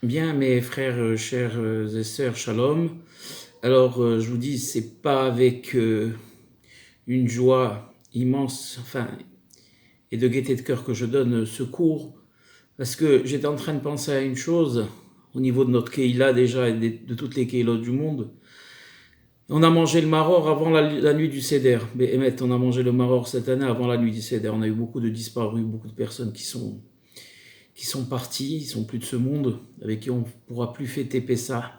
Bien, mes frères, chers et sœurs, shalom. Alors, je vous dis, c'est pas avec une joie immense, enfin, et de gaieté de cœur que je donne ce cours, parce que j'étais en train de penser à une chose, au niveau de notre Keïla déjà, et de toutes les Keïlotes du monde. On a mangé le maror avant la nuit du Seder. Mais Emet, on a mangé le maror cette année avant la nuit du Seder. On a eu beaucoup de disparus, beaucoup de personnes qui sont partis, ils sont plus de ce monde, avec qui on ne pourra plus fêter Pessah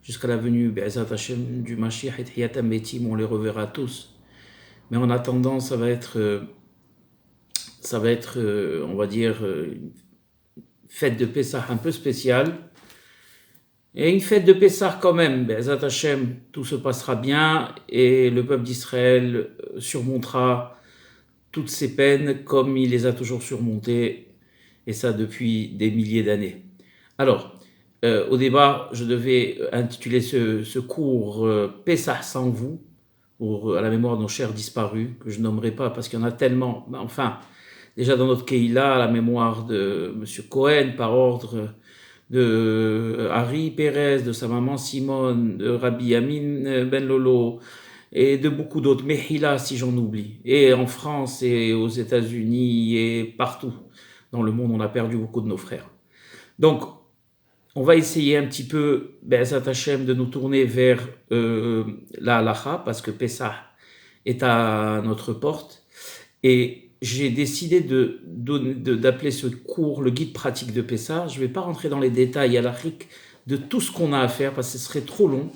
jusqu'à la venue Be'ezat Hashem du Mashiach et Hiyatam Betim, on les reverra tous. Mais en attendant, ça va être, on va dire, une fête de Pessah un peu spéciale. Et une fête de Pessah quand même, Be'ezat Hashem, tout se passera bien et le peuple d'Israël surmontera toutes ses peines comme il les a toujours surmontées, et ça depuis des milliers d'années. Alors, au débat, je devais intituler ce cours Pessah sans vous, à la mémoire de nos chers disparus, que je nommerai pas parce qu'il y en a tellement. Enfin, déjà dans notre Keïla, à la mémoire de M. Cohen, par ordre de Harry Pérez, de sa maman Simone, de Rabbi Yamin Ben Lolo, et de beaucoup d'autres, Mehila si j'en oublie. Et en France et aux États-Unis et partout dans le monde, on a perdu beaucoup de nos frères. Donc, on va essayer un petit peu, Be'ezat Hashem, de nous tourner vers la halacha, parce que Pessah est à notre porte. Et j'ai décidé d'appeler ce cours le guide pratique de Pessah. Je ne vais pas rentrer dans les détails halachiques de tout ce qu'on a à faire, parce que ce serait trop long.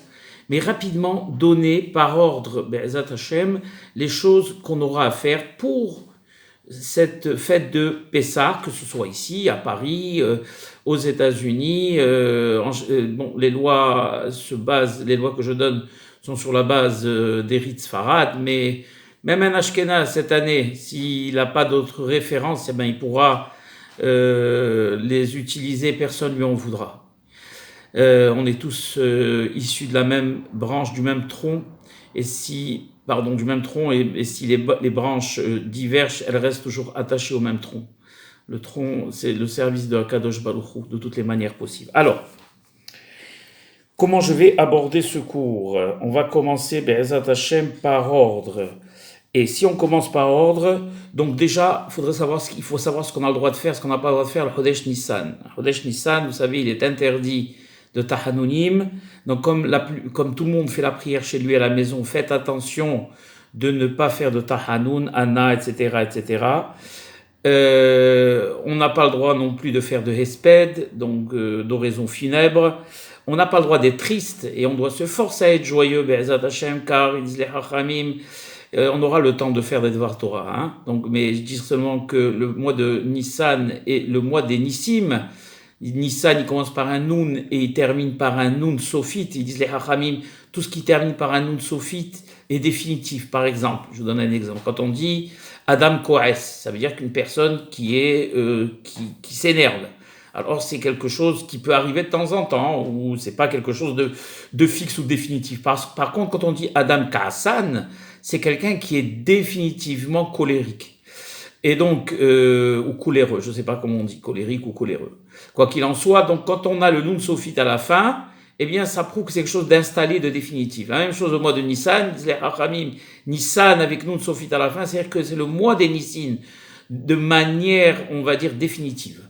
Mais rapidement, donner par ordre, Be'ezat Hashem, les choses qu'on aura à faire pour cette fête de Pessah, que ce soit ici, à Paris, aux États-Unis. Bon, les lois que je donne sont sur la base des rites Sfarad, mais même un Ashkenaz cette année, s'il n'a pas d'autres références, eh ben, il pourra les utiliser, personne lui en voudra. On est tous issus de la même branche, du même tronc, et si les branches divergent, elles restent toujours attachées au même tronc. Le tronc, c'est le service de Akadosh Baruch Hu, de toutes les manières possibles. Alors, comment je vais aborder ce cours? On va commencer, Be'ezat Hashem, par ordre. Et si on commence par ordre, donc déjà, il faut savoir ce qu'on a le droit de faire, ce qu'on n'a pas le droit de faire, le Chodesh Nissan. Le Chodesh Nissan, vous savez, il est interdit de Tahanunim. Donc comme tout le monde fait la prière chez lui à la maison, faites attention de ne pas faire de Tahanun, Anna, etc., etc. On n'a pas le droit non plus de faire de Hesped, donc d'oraison funèbre. On n'a pas le droit d'être triste, et on doit se forcer à être joyeux, Be'ezat Hashem, car ils disent les Hachamim, on aura le temps de faire des Dvar Torah. Hein. Donc, mais je dis seulement que le mois de Nissan est le mois des Nissim. Nissan, il commence par un Nun et il termine par un Nun Sophite. Ils disent les Hachamim, tout ce qui termine par un Nun Sophite est définitif. Par exemple, je vous donne un exemple. Quand on dit Adam Kohes, ça veut dire qu'une personne qui s'énerve. Alors c'est quelque chose qui peut arriver de temps en temps, ou c'est pas quelque chose de fixe ou définitif. Par contre, quand on dit Adam Kaasan, c'est quelqu'un qui est définitivement colérique. Et donc, ou coléreux, je ne sais pas comment on dit, colérique ou coléreux. Quoi qu'il en soit, donc quand on a le Nun Sophite à la fin, eh bien ça prouve que c'est quelque chose d'installé, de définitif. La même chose au mois de Nissan, disent les Hachamim, Nissan avec Nun Sophite à la fin, c'est-à-dire que c'est le mois des Nissin, de manière, on va dire, définitive.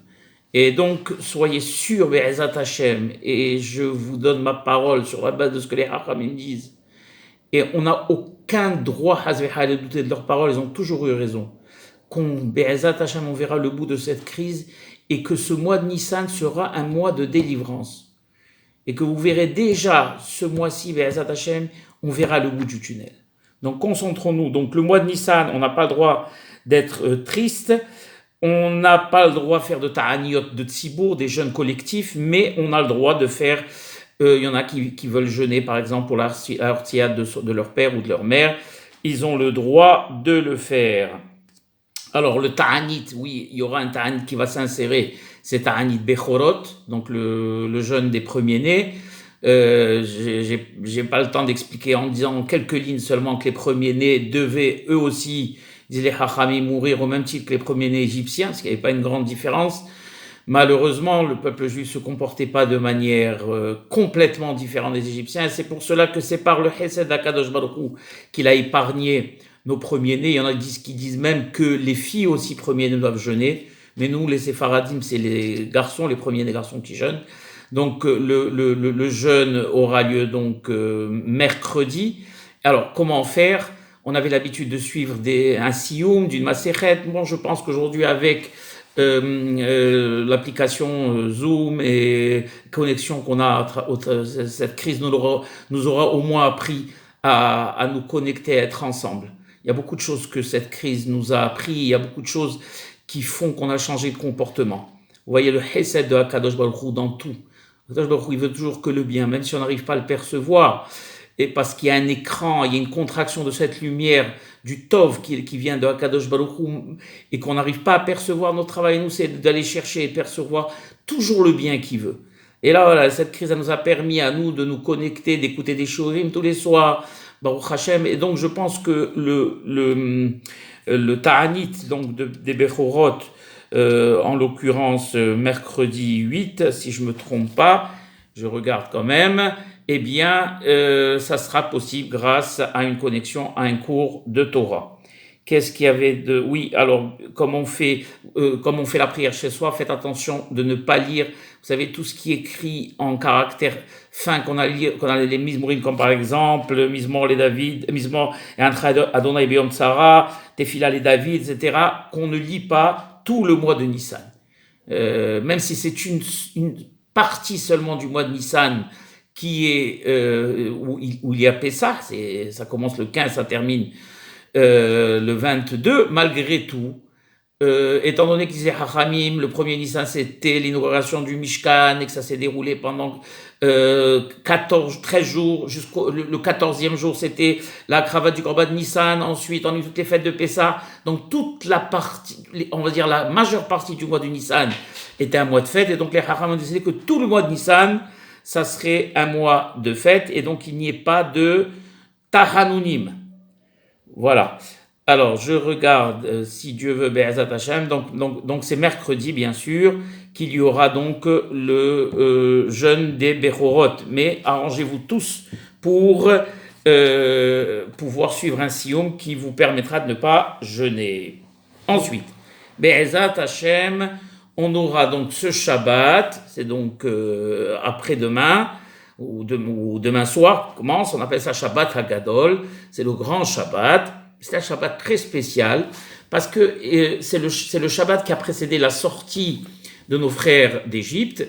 Et donc, soyez sûrs, Be'ezat Hashem, et je vous donne ma parole sur la base de ce que les Hachamim disent. Et on n'a aucun droit, de douter de leurs paroles, ils ont toujours eu raison. Be'ezat Hashem, on verra le bout de cette crise, et que ce mois de Nissan sera un mois de délivrance. Et que vous verrez déjà, ce mois-ci, Be'ezat Hashem, on verra le bout du tunnel. Donc, concentrons-nous. Donc, le mois de Nissan, on n'a pas le droit d'être triste. On n'a pas le droit de faire de ta'aniot, de tzibour, des jeûnes collectifs, mais on a le droit de faire, il y en a qui veulent jeûner, par exemple, pour la hortiade de leur père ou de leur mère. Ils ont le droit de le faire. Alors, le ta'anit, oui, il y aura un ta'anit qui va s'insérer, c'est ta'anit bechorot, donc le jeûne des premiers-nés. J'ai pas le temps d'expliquer en disant en quelques lignes seulement que les premiers-nés devaient eux aussi, disent les Hachamim, mourir au même titre que les premiers-nés égyptiens, parce qu'il n'y avait pas une grande différence. Malheureusement, le peuple juif se comportait pas de manière complètement différente des Égyptiens. C'est pour cela que c'est par le Hesed d'Akadosh Baruch Hu qu'il a épargné nos premiers-nés. Il y en a qui disent même que les filles aussi premiers-nés doivent jeûner. Mais nous, les Séfaradim, c'est les garçons, les premiers-nés garçons qui jeûnent. Donc le jeûne aura lieu donc mercredi. Alors comment faire? On avait l'habitude de suivre un sioum d'une maséchet. Bon, je pense qu'aujourd'hui avec l'application Zoom et connexion qu'on a, cette crise nous aura au moins appris à nous connecter, à être ensemble. Il y a beaucoup de choses que cette crise nous a appris, il y a beaucoup de choses qui font qu'on a changé de comportement. Vous voyez le Hesed de Akadosh Baruch Hu dans tout. Akadosh Baruch Hu, il veut toujours que le bien, même si on n'arrive pas à le percevoir. Et parce qu'il y a un écran, il y a une contraction de cette lumière, du Tov qui vient de Akadosh Baruch Hu, et qu'on n'arrive pas à percevoir. Notre travail, nous, c'est d'aller chercher et percevoir toujours le bien qu'il veut. Et là, voilà, cette crise, elle nous a permis à nous de nous connecter, d'écouter des shurim tous les soirs, Baruch Hashem. Et donc, je pense que le Ta'anit, donc des Bechorot, en l'occurrence mercredi 8, si je me trompe pas, je regarde quand même, eh bien, ça sera possible grâce à une connexion à un cours de Torah. Qu'est-ce qu'il y avait de... Oui, alors, comme on fait la prière chez soi, faites attention de ne pas lire, vous savez, tout ce qui est écrit en caractère fin, qu'on a les Mizmorim, comme par exemple, Mizmor les David, Mizmor et Adonai Beyom Tsara, Tefila les David, etc., qu'on ne lit pas tout le mois de Nissan. Même si c'est une partie seulement du mois de Nissan, qui est où il y a Pessah, ça commence le 15, ça termine le 22, malgré tout, étant donné qu'ils disaient Hachamim, le premier Nissan c'était l'inauguration du Mishkan et que ça s'est déroulé pendant 13 jours, jusqu'au le 14e jour c'était la cravate du Korban de Nissan, ensuite on a eu toutes les fêtes de Pessah, donc toute la partie, on va dire la majeure partie du mois du Nissan était un mois de fête, et donc les Hachamim ont décidé que tout le mois de Nissan ça serait un mois de fête, et donc il n'y ait pas de Tahanunim. Voilà. Alors, je regarde si Dieu veut, Be'ezat Hashem. Donc c'est mercredi, bien sûr, qu'il y aura donc le jeûne des Bechorot. Mais arrangez-vous tous pour pouvoir suivre un sioum qui vous permettra de ne pas jeûner. Ensuite, Be'ezat Hashem, on aura donc ce Shabbat, c'est donc après-demain, ou demain soir, commence, on appelle ça Shabbat Hagadol, c'est le grand Shabbat, c'est un Shabbat très spécial, parce que c'est le Shabbat qui a précédé la sortie de nos frères d'Égypte, et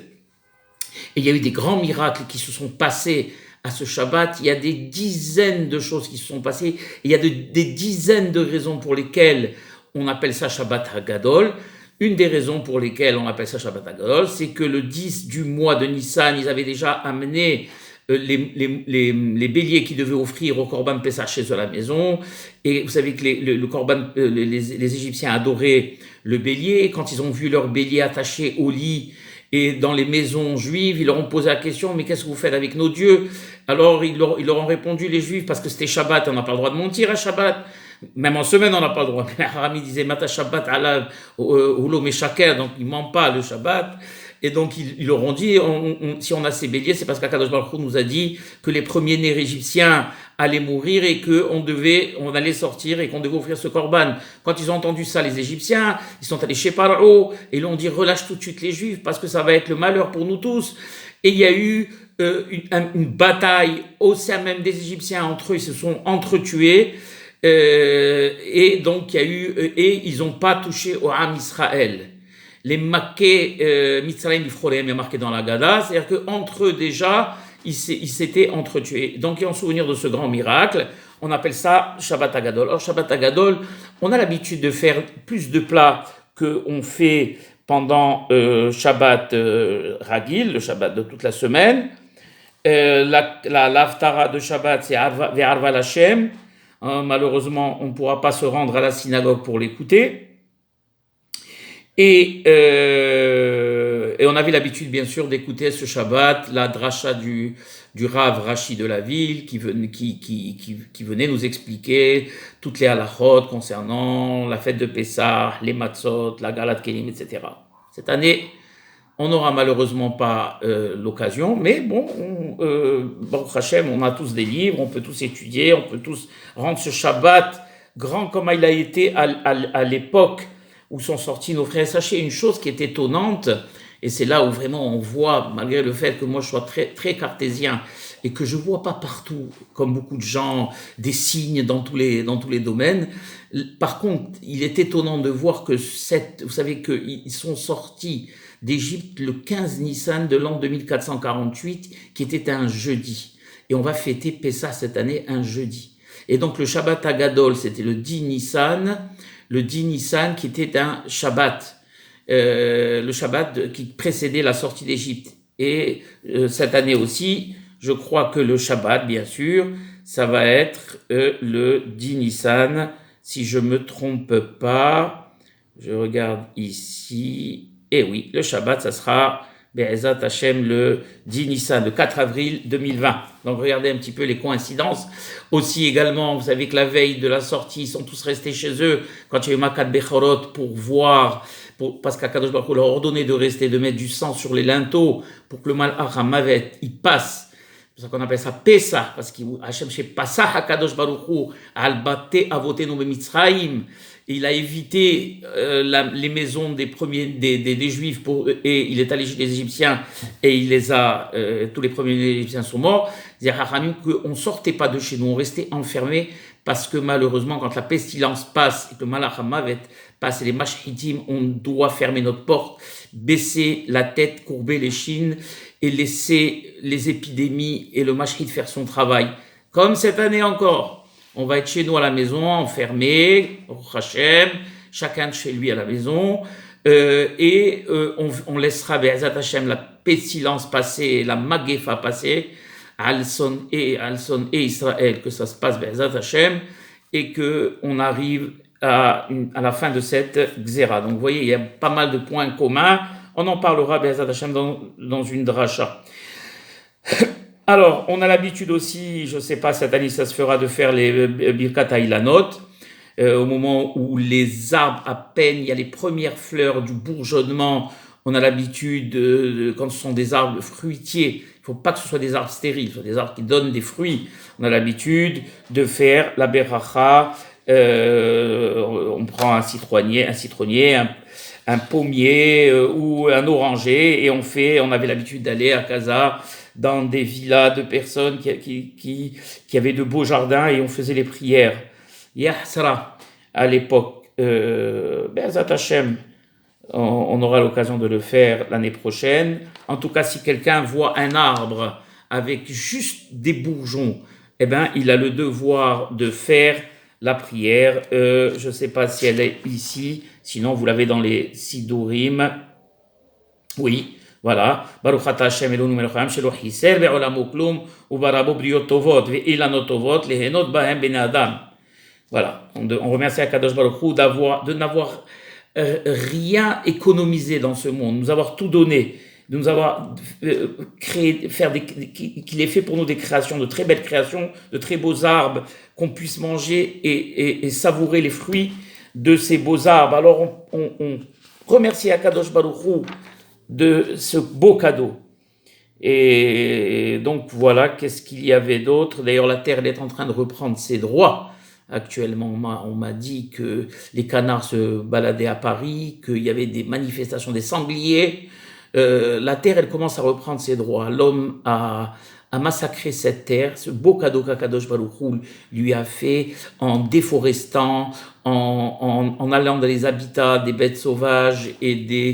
il y a eu des grands miracles qui se sont passés à ce Shabbat, il y a des dizaines de choses qui se sont passées, et il y a des dizaines de raisons pour lesquelles on appelle ça Shabbat Hagadol. Une des raisons pour lesquelles on appelle ça Shabbat Hagadol, c'est que le 10 du mois de Nissan, ils avaient déjà amené les béliers qui devaient offrir au Korban Pessah chez eux à la maison. Et vous savez que le Korban, les Égyptiens adoraient le bélier. Et quand ils ont vu leur bélier attaché au lit et dans les maisons juives, ils leur ont posé la question, mais qu'est-ce que vous faites avec nos dieux? Alors ils leur ont répondu, les juifs, parce que c'était Shabbat, on n'a pas le droit de mentir à Shabbat. Même en semaine, on n'a pas le droit. Mais Harami disait, Mata Shabbat ala Ulo Meshaker, donc il ne ment pas le Shabbat. Et donc, ils leur ont dit, si on a ces béliers, c'est parce qu'Akadosh Baruch Hu nous a dit que les premiers-nés égyptiens allaient mourir et on allait sortir et qu'on devait offrir ce korban. Quand ils ont entendu ça, les Égyptiens, ils sont allés chez Paro et ils ont dit, relâche tout de suite les Juifs parce que ça va être le malheur pour nous tous. Et il y a eu une bataille au sein même des Égyptiens entre eux, ils se sont entretués. Et donc il y a eu et ils n'ont pas touché au Ham Israël. Les Makkés Mitzrayim Bifroleim est marqué dans la Gada, c'est-à-dire qu'entre eux déjà ils s'étaient entretués. Donc en souvenir de ce grand miracle, on appelle ça Shabbat Hagadol. Alors Shabbat Hagadol, on a l'habitude de faire plus de plats que on fait pendant Shabbat Ragil, le Shabbat de toute la semaine. L'Haftara de Shabbat, c'est Ve'arva Lashem. Malheureusement, on ne pourra pas se rendre à la synagogue pour l'écouter. Et on avait l'habitude, bien sûr, d'écouter ce Shabbat, la dracha du Rav Rashi de la ville, qui venait nous expliquer toutes les halachot concernant la fête de Pessah, les matzot, la galat kelim, etc. Cette année, On n'aura malheureusement pas l'occasion, mais bon, Baruch Hashem, on a tous des livres, on peut tous étudier, on peut tous rendre ce Shabbat grand comme il a été à l'époque où sont sortis nos frères. Sachez une chose qui est étonnante, et c'est là où vraiment on voit, malgré le fait que moi je sois très, très cartésien, et que je vois pas partout, comme beaucoup de gens, des signes dans tous les domaines. Par contre, il est étonnant de voir que vous savez qu'ils sont sortis d'Égypte le 15 Nissan de l'an 2448, qui était un jeudi. Et on va fêter Pessah cette année un jeudi. Et donc le Shabbat Agadol, c'était le 10 Nissan qui était un Shabbat, le Shabbat qui précédait la sortie d'Égypte. Et cette année aussi, je crois que le Shabbat, bien sûr, ça va être le 10 Nissan, si je me trompe pas. Je regarde ici. Et oui, le Shabbat, ça sera Be'ezat Hashem le 10 Nissan, le 4 avril 2020. Donc regardez un petit peu les coïncidences. Aussi également, vous savez que la veille de la sortie, ils sont tous restés chez eux quand il y a eu Makat Bechorot pour voir, parce qu'Akadosh Baruch Hu leur a ordonné de rester, de mettre du sang sur les linteaux pour que le Malach HaMavet, il passe. C'est pour ça qu'on appelle ça Pessah, parce qu'Hachem chez Passah Hakadosh Baruch Hu al-Bate Avotenu Bemitzrayim. Il a évité les maisons des premiers des Juifs et il est allé chez les Égyptiens et il les a tous les premiers Égyptiens sont morts. C'est-à-dire qu'on sortait pas de chez nous, on restait enfermés parce que malheureusement quand la pestilence passe et que le Malach HaMavet passe et les Mashhitim, on doit fermer notre porte, baisser la tête, courber les chines et laisser les épidémies et le Mashhit faire son travail. Comme cette année encore. On va être chez nous à la maison, enfermés, Hashem, chacun de chez lui à la maison, on laissera Be'ezat Hashem la pestilence passer, la Magefa passer, Alson et Israël, que ça se passe Be'ezat Hashem, et que on arrive à la fin de cette Xéra. Donc vous voyez, il y a pas mal de points communs. On en parlera Be'ezat Hashem dans une dracha. Alors, on a l'habitude aussi, je ne sais pas, cette année ça se fera, de faire les Birkat Hailanot, au moment où les arbres, à peine, il y a les premières fleurs du bourgeonnement, on a l'habitude, quand ce sont des arbres fruitiers, il ne faut pas que ce soit des arbres stériles, ce soit des arbres qui donnent des fruits, on a l'habitude de faire la Beracha, on prend un citronnier, un pommier ou un oranger, et on avait l'habitude d'aller à Casa, dans des villas de personnes qui avaient de beaux jardins et on faisait les prières. Yahsara, à l'époque. Be'ezat Hashem, on aura l'occasion de le faire l'année prochaine. En tout cas, si quelqu'un voit un arbre avec juste des bourgeons, eh ben, il a le devoir de faire la prière. Je ne sais pas si elle est ici, sinon vous l'avez dans les Sidurim. Oui. Voilà. Baruch ata Hashem Eloheinu melech haolam shelo chisel be'olamo klum ubarabo briot tovot ve'ilanot tovot lehenot bahem bnei adam. Voilà. On remercie Akadosh Baruch Hu de n'avoir rien économisé dans ce monde, nous avoir tout donné, de nous avoir créé, qu'il ait fait pour nous des créations, de très belles créations, de très beaux arbres qu'on puisse manger et savourer les fruits de ces beaux arbres. Alors on remercie Akadosh Baruch Hu de ce beau cadeau. Et donc voilà, qu'est-ce qu'il y avait d'autre? D'ailleurs, la terre elle est en train de reprendre ses droits. Actuellement, on m'a dit que les canards se baladaient à Paris, qu'il y avait des manifestations des sangliers. La terre, elle commence à reprendre ses droits. L'homme a massacré cette terre, ce beau cadeau qu'Akadosh Baruch Hu lui a fait en déforestant, en allant dans les habitats des bêtes sauvages et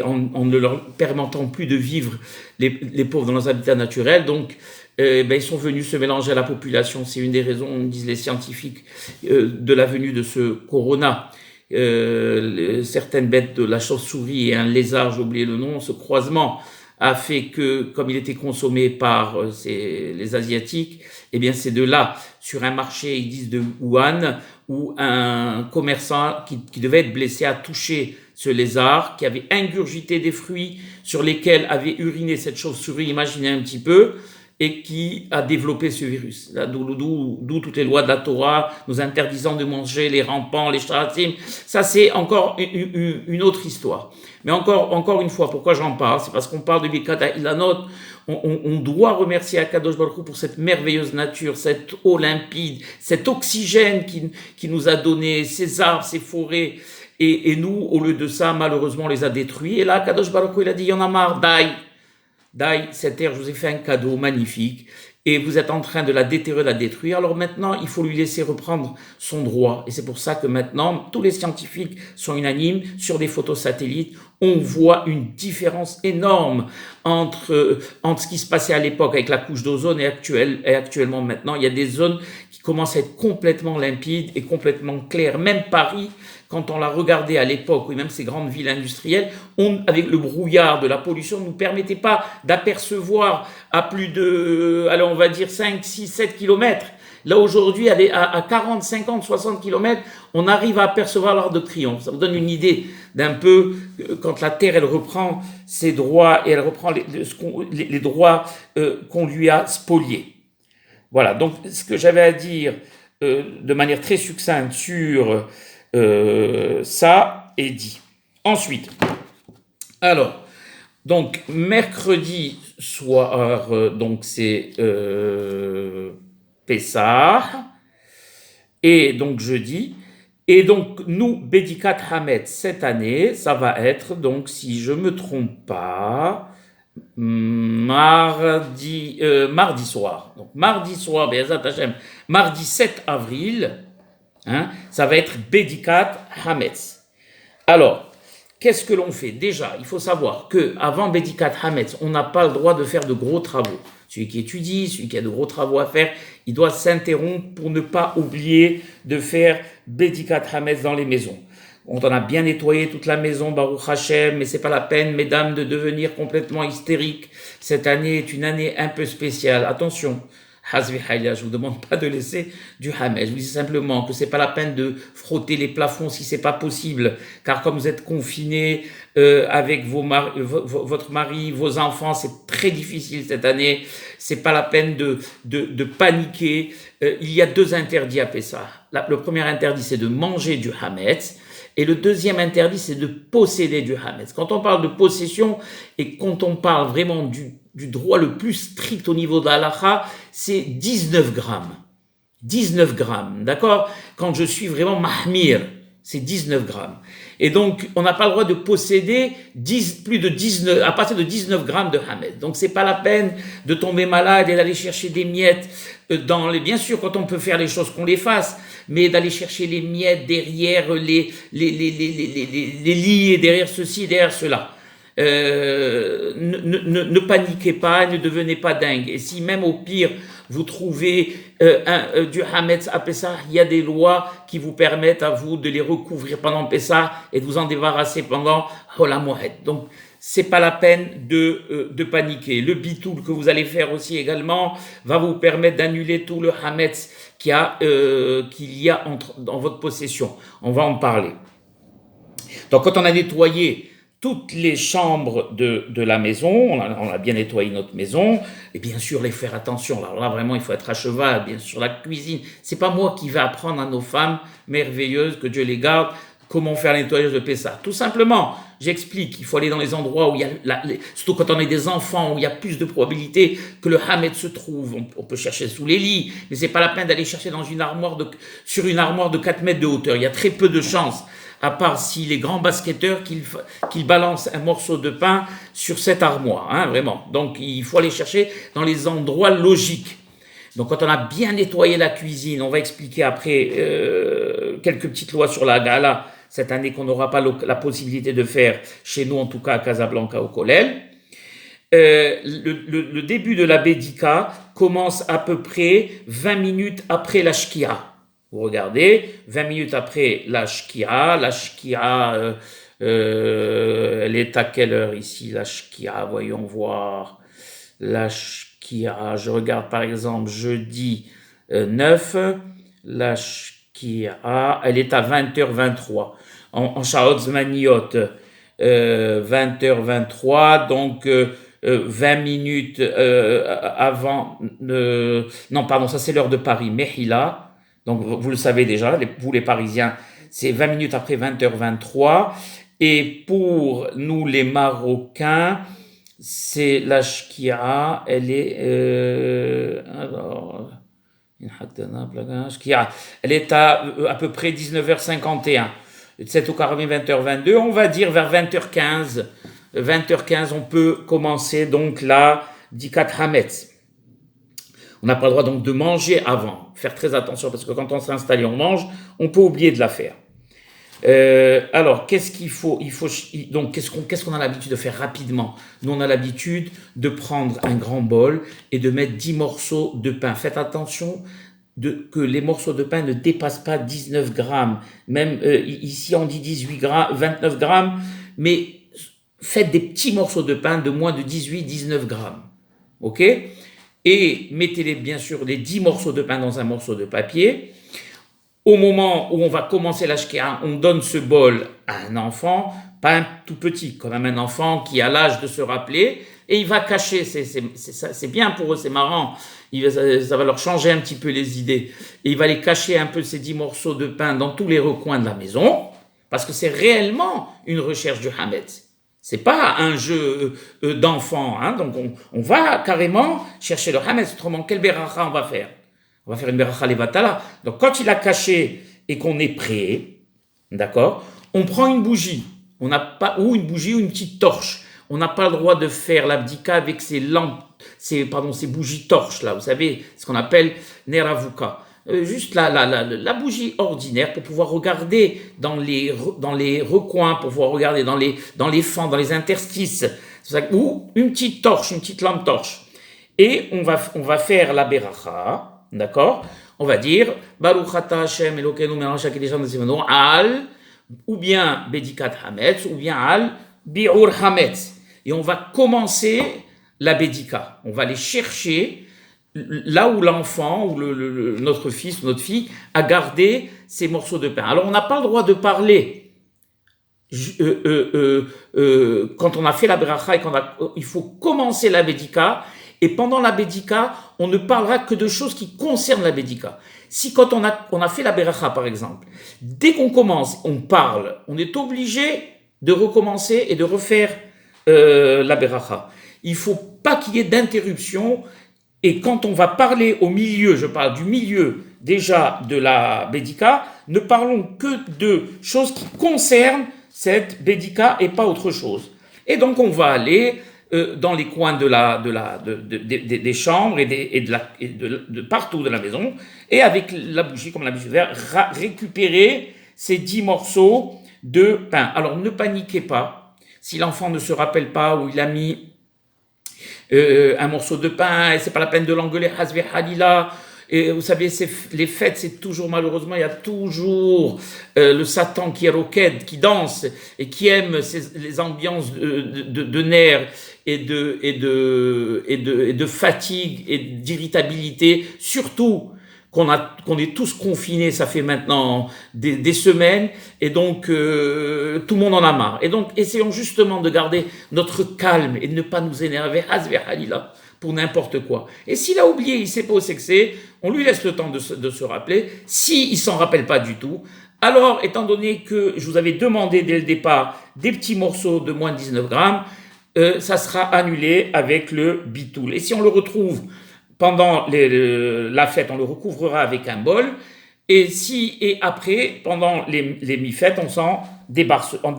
en ne leur permettant plus de vivre les pauvres dans leurs habitats naturels. Donc, ils sont venus se mélanger à la population. C'est une des raisons, disent les scientifiques, de la venue de ce corona. Certaines bêtes de la chauve-souris et un lézard, j'ai oublié le nom, ce croisement a fait que, comme il était consommé par les Asiatiques, eh bien c'est de là, sur un marché, ils disent de Wuhan, où un commerçant qui devait être blessé a touché ce lézard, qui avait ingurgité des fruits sur lesquels avait uriné cette chauve-souris, imaginez un petit peu, et qui a développé ce virus. D'où toutes les lois de la Torah nous interdisant de manger les rampants, les sharatim. Ça, c'est encore une autre histoire. Mais encore une fois, pourquoi j'en parle? C'est parce qu'on parle de Birkat Ilanot. On doit remercier Akadosh Baruch Hu pour cette merveilleuse nature, cette eau limpide, cet oxygène qui nous a donné, ces arbres, ces forêts. Et nous, au lieu de ça, malheureusement, on les a détruits. Et là, Akadosh Baruch Hu, il a dit, il y en a marre, Daï, cette terre, je vous ai fait un cadeau magnifique, et vous êtes en train de la déterrer, de la détruire. Alors maintenant, il faut lui laisser reprendre son droit. Et c'est pour ça que maintenant, tous les scientifiques sont unanimes sur des photos satellites. On voit une différence énorme entre ce qui se passait à l'époque avec la couche d'ozone et actuellement maintenant. Il y a des zones qui commencent à être complètement limpides et complètement claires. Même Paris, quand on l'a regardé à l'époque, ou même ces grandes villes industrielles, avec le brouillard de la pollution, ne nous permettait pas d'apercevoir à plus de, allez, on va dire 5, 6, 7 kilomètres. Là, aujourd'hui, à 40, 50, 60 kilomètres, on arrive à apercevoir l'Arc de Triomphe. Ça vous donne une idée d'un peu, quand la Terre, elle reprend ses droits, et elle reprend les droits qu'on lui a spoliés. Voilà, donc ce que j'avais à dire de manière très succincte sur ça est dit. Ensuite, alors, donc mercredi soir, donc c'est Pessah, et donc jeudi, et donc nous, Bedikat Hametz, cette année, ça va être, donc si je me trompe pas, mardi soir. Donc mardi soir, Be'ezat Hashem, mardi 7 avril, ça va être Bedikat Hametz. Alors, qu'est-ce que l'on fait? Déjà, il faut savoir qu'avant Bedikat Hametz, on n'a pas le droit de faire de gros travaux. Celui qui étudie, celui qui a de gros travaux à faire, il doit s'interrompre pour ne pas oublier de faire Bedikat Hametz dans les maisons. On en a bien nettoyé toute la maison, Baruch Hashem, mais c'est pas la peine, mesdames, de devenir complètement hystériques. Cette année est une année un peu spéciale. Attention, Hazvi Hayya, je vous demande pas de laisser du Hametz. Je vous dis simplement que c'est pas la peine de frotter les plafonds si c'est pas possible, car comme vous êtes confinés avec votre mari, vos enfants, c'est très difficile cette année. C'est pas la peine de paniquer. Il y a 2 interdits à Pessah. Le premier interdit, c'est de manger du Hametz. Et le deuxième interdit, c'est de posséder du Hametz. Quand on parle de possession et quand on parle vraiment du droit le plus strict au niveau de la halakha, c'est 19 grammes. 19 grammes, d'accord? Quand je suis vraiment mahmir, c'est 19 grammes. Et donc, on n'a pas le droit de posséder plus de 19, à partir de 19 grammes de Hametz. Donc, c'est pas la peine de tomber malade et d'aller chercher des miettes bien sûr, quand on peut faire les choses, qu'on les fasse, mais d'aller chercher les miettes derrière les lits et derrière ceci et derrière cela. Ne paniquez pas, ne devenez pas dingue. Et si même au pire, vous trouvez du Hametz à Pessah, il y a des lois qui vous permettent à vous de les recouvrir pendant Pessah et de vous en débarrasser pendant Hol HaMoed. Donc, c'est pas la peine de paniquer. Le bitoul que vous allez faire aussi également va vous permettre d'annuler tout le Hametz qu'il y a dans votre possession. On va en parler. Donc, quand on a nettoyé toutes les chambres de la maison, on a bien nettoyé notre maison, et bien sûr les faire attention. Alors là vraiment il faut être à cheval, bien sûr la cuisine. C'est pas moi qui vais apprendre à nos femmes merveilleuses, que Dieu les garde, comment faire le nettoyage de Pessah. Tout simplement, j'explique, il faut aller dans les endroits où il y a, surtout quand on a des enfants, où il y a plus de probabilité que le Hametz se trouve. On peut chercher sous les lits, mais c'est pas la peine d'aller chercher sur une armoire de 4 mètres de hauteur. Il y a très peu de chances, à part si les grands basketteurs qu'ils balancent un morceau de pain sur cette armoire, vraiment. Donc il faut aller chercher dans les endroits logiques. Donc quand on a bien nettoyé la cuisine, on va expliquer après quelques petites lois sur la gala cette année qu'on n'aura pas la possibilité de faire chez nous, en tout cas à Casablanca au Kollel. Le début de la Bédika commence à peu près 20 minutes après la Shkia. Vous regardez, 20 minutes après la Shkia, elle est à quelle heure ici, la Shkia? Voyons voir. La Shkia, je regarde par exemple jeudi 9, la Shkia, elle est à 20h23. En Shaot Zmaniot, 20h23, donc 20 minutes avant, non pardon, ça c'est l'heure de Paris, Mehila, donc vous le savez déjà, vous les Parisiens, c'est 20 minutes après 20h23, et pour nous les Marocains, c'est la Shkia, elle est, alors, elle est à peu près 19h51. 7 au carré 20h22, on va dire vers 20h15. 20h15, on peut commencer donc la Dikat Hametz. On n'a pas le droit donc de manger avant. Faire très attention parce que quand on s'installe et on mange, on peut oublier de la faire. Alors, qu'est-ce qu'il faut? Donc, qu'est-ce qu'on a l'habitude de faire rapidement? Nous, on a l'habitude de prendre un grand bol et de mettre 10 morceaux de pain. Faites attention que les morceaux de pain ne dépassent pas 19 grammes. Même ici, on dit 18 grammes, 29 grammes, mais faites des petits morceaux de pain de moins de 18-19 grammes. OK? Et mettez bien sûr les 10 morceaux de pain dans un morceau de papier. Au moment où on va commencer la shkia, on donne ce bol à un enfant, pas un tout petit, quand même un enfant qui a l'âge de se rappeler, et il va cacher, c'est bien pour eux, c'est marrant, ça va leur changer un petit peu les idées, et il va les cacher un peu ces 10 morceaux de pain dans tous les recoins de la maison, parce que c'est réellement une recherche du Hametz. C'est pas un jeu d'enfant, hein, donc on va carrément chercher le Hametz. Autrement, quel beracha on va faire? On va faire une beracha levatala. Donc, quand il a caché et qu'on est prêt, d'accord, on prend une bougie. On n'a pas, ou une bougie ou une petite torche. On n'a pas le droit de faire l'abdika avec ces lampes, ces bougies torches là. Vous savez, ce qu'on appelle neravuka. Juste la bougie ordinaire pour pouvoir regarder dans les recoins, pour pouvoir regarder dans les fends, dans les interstices. Ou une petite torche, une petite lampe torche. Et on va faire la beracha. D'accord? On va dire Baruch Ata Hashem Elokeinu melech hakedeshanu tzivanu al, ou bien Bedikat Hametz, ou bien al Bi'ur Hametz. Et on va commencer la Bedika. On va aller chercher là où l'enfant, ou notre fils ou notre fille, a gardé ces morceaux de pain. Alors on n'a pas le droit de parler quand on a fait la bracha et il faut commencer la Bedika. Et pendant la Bedika, on ne parlera que de choses qui concernent la Bedika. Si quand on a fait la Beracha, par exemple, dès qu'on commence, on parle, on est obligé de recommencer et de refaire la Beracha. Il ne faut pas qu'il y ait d'interruption. Et quand on va parler au milieu, je parle du milieu déjà de la Bedika, ne parlons que de choses qui concernent cette Bedika et pas autre chose. Et donc on va aller dans les coins des chambres et de partout de la maison, et avec la bougie, comme la bougie verte, récupérer ces 10 morceaux de pain. Alors ne paniquez pas, si l'enfant ne se rappelle pas où il a mis un morceau de pain, et c'est pas la peine de l'engueuler, hasbi halila. Et vous savez, les fêtes, c'est toujours, malheureusement, il y a toujours le Satan qui est roquette, qui danse et qui aime les ambiances de nerfs et de fatigue et d'irritabilité, surtout qu'on est tous confinés, ça fait maintenant des semaines, et donc tout le monde en a marre. Et donc, essayons justement de garder notre calme et de ne pas nous énerver, hasbi halila, pour n'importe quoi. Et s'il a oublié, il ne sait pas où c'est que c'est, on lui laisse le temps de se rappeler. S'il ne s'en rappelle pas du tout, alors, étant donné que je vous avais demandé dès le départ des petits morceaux de moins de 19 grammes, ça sera annulé avec le bitoul. Et si on le retrouve pendant la fête, on le recouvrera avec un bol. Et après, pendant les mi-fêtes, on s'en débarrassera.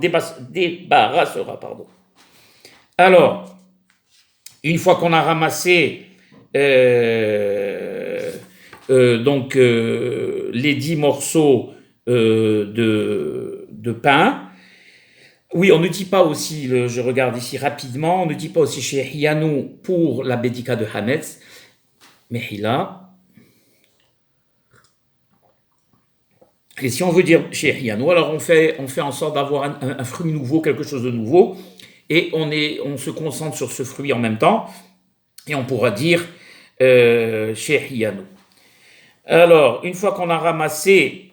Alors, une fois qu'on a ramassé les 10 morceaux de pain, oui, on ne dit pas aussi, je regarde ici rapidement, on ne dit pas aussi chez Yanou pour la Bedika de Hametz, Mehila. Et si on veut dire chez Yanou, alors on fait en sorte d'avoir un fruit nouveau, quelque chose de nouveau, et on se concentre sur ce fruit en même temps, et on pourra dire chez Yanou. Alors, une fois qu'on a ramassé,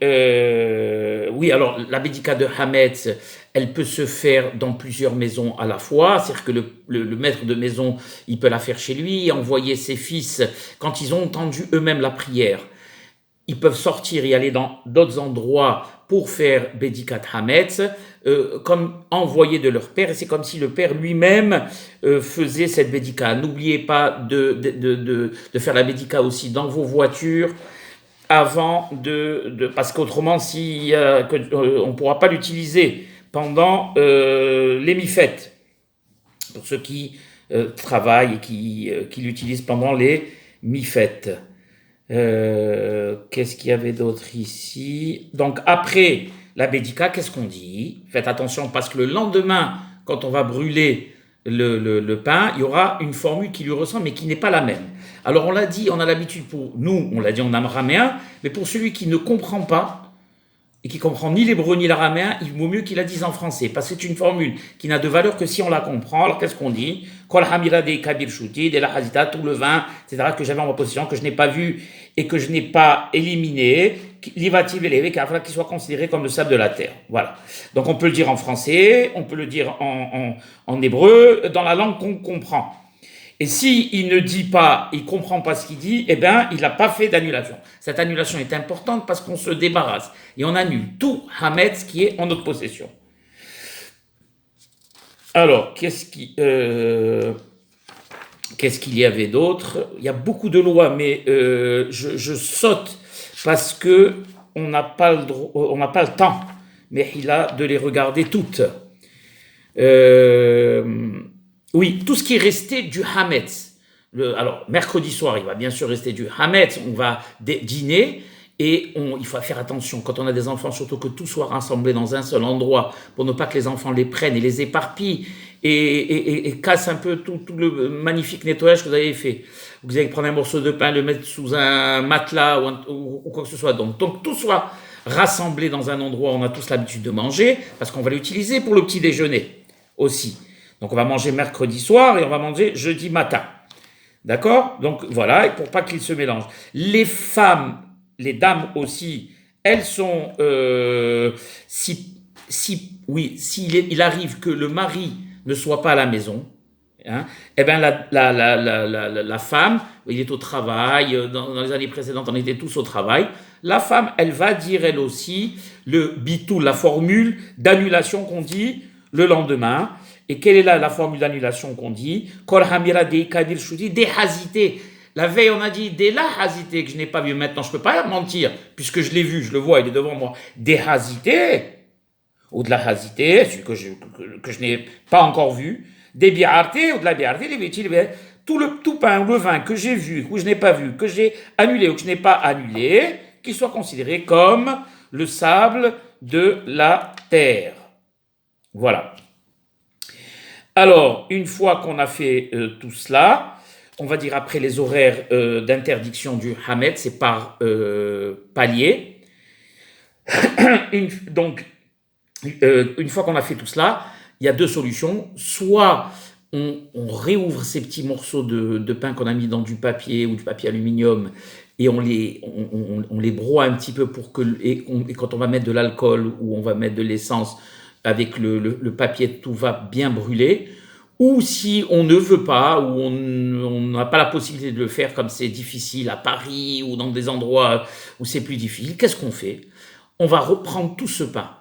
oui, alors la bédika de Hametz, elle peut se faire dans plusieurs maisons à la fois. C'est-à-dire que le maître de maison, il peut la faire chez lui, envoyer ses fils, quand ils ont entendu eux-mêmes la prière, ils peuvent sortir et aller dans d'autres endroits pour faire Bédikat Hametz, comme envoyé de leur père. Et c'est comme si le père lui-même faisait cette Bédika. N'oubliez pas de faire la Bédika aussi dans vos voitures avant parce qu'autrement, si, on ne pourra pas l'utiliser pendant les mi-fêtes. Pour ceux qui travaillent et qui l'utilisent pendant les mi-fêtes. Qu'est-ce qu'il y avait d'autre ici? Donc après la Bédika, qu'est-ce qu'on dit? Faites attention parce que le lendemain, quand on va brûler le pain, il y aura une formule qui lui ressemble mais qui n'est pas la même. Alors on l'a dit, on a l'habitude pour nous, on l'a dit en araméen, mais pour celui qui ne comprend pas, et qui comprend ni l'hébreu ni l'araméen, il vaut mieux qu'il la dise en français, parce que c'est une formule qui n'a de valeur que si on la comprend. Alors qu'est-ce qu'on dit? Kol hamira de kabir shuti, de la hazita, tout le vin, etc., que j'avais en ma possession, que je n'ai pas vu et que je n'ai pas éliminé, l'ivati élevé, afin qu'il soit considéré comme le sable de la terre. Voilà. Donc on peut le dire en français, on peut le dire en hébreu, dans la langue qu'on comprend. Et s'il ne dit pas, il ne comprend pas ce qu'il dit, eh bien, il n'a pas fait d'annulation. Cette annulation est importante parce qu'on se débarrasse et on annule tout Hametz qui est en notre possession. Alors, qu'est-ce qu'il y avait d'autre? Il y a beaucoup de lois, mais je saute parce que on n'a pas le temps, mais il a de les regarder toutes. Oui, tout ce qui est resté du Hametz. Alors, mercredi soir, il va bien sûr rester du Hametz. On va dîner et il faut faire attention quand on a des enfants, surtout que tout soit rassemblé dans un seul endroit pour ne pas que les enfants les prennent et les éparpillent et cassent un peu tout le magnifique nettoyage que vous avez fait. Vous allez prendre un morceau de pain, le mettre sous un matelas ou quoi que ce soit. Donc tout soit rassemblé dans un endroit où on a tous l'habitude de manger parce qu'on va l'utiliser pour le petit déjeuner aussi. Donc on va manger mercredi soir et on va manger jeudi matin. D'accord? Donc voilà, et pour pas qu'ils se mélangent. Les femmes, les dames aussi, elles sont... s'il arrive que le mari ne soit pas à la maison, hein, eh bien la femme, il est au travail, dans les années précédentes on était tous au travail, la femme, elle va dire elle aussi le bitou, la formule d'annulation qu'on dit le lendemain. Et quelle est la formule d'annulation qu'on dit? Kol hamira de kadir shuti, des hasités. La veille, on a dit des la hasités que je n'ai pas vu. Maintenant, je ne peux pas mentir, puisque je l'ai vu, je le vois, il est devant moi. Des hasités, ou de la hasité, celui que je n'ai pas encore vu. Des biarté, ou de la biarté, tout pain ou le vin que j'ai vu, ou que je n'ai pas vu, que j'ai annulé ou que je n'ai pas annulé, qu'il soit considéré comme le sable de la terre. Voilà. Alors, une fois qu'on a fait tout cela, on va dire après les horaires d'interdiction du Hametz, c'est par palier. Donc, une fois qu'on a fait tout cela, il y a deux solutions. Soit on réouvre ces petits morceaux de pain qu'on a mis dans du papier ou du papier aluminium et on les broie un petit peu et quand on va mettre de l'alcool ou on va mettre de l'essence, avec le papier, tout va bien brûler, ou si on ne veut pas, ou on n'a pas la possibilité de le faire, comme c'est difficile à Paris, ou dans des endroits où c'est plus difficile, qu'est-ce qu'on fait? On va reprendre tout ce pain,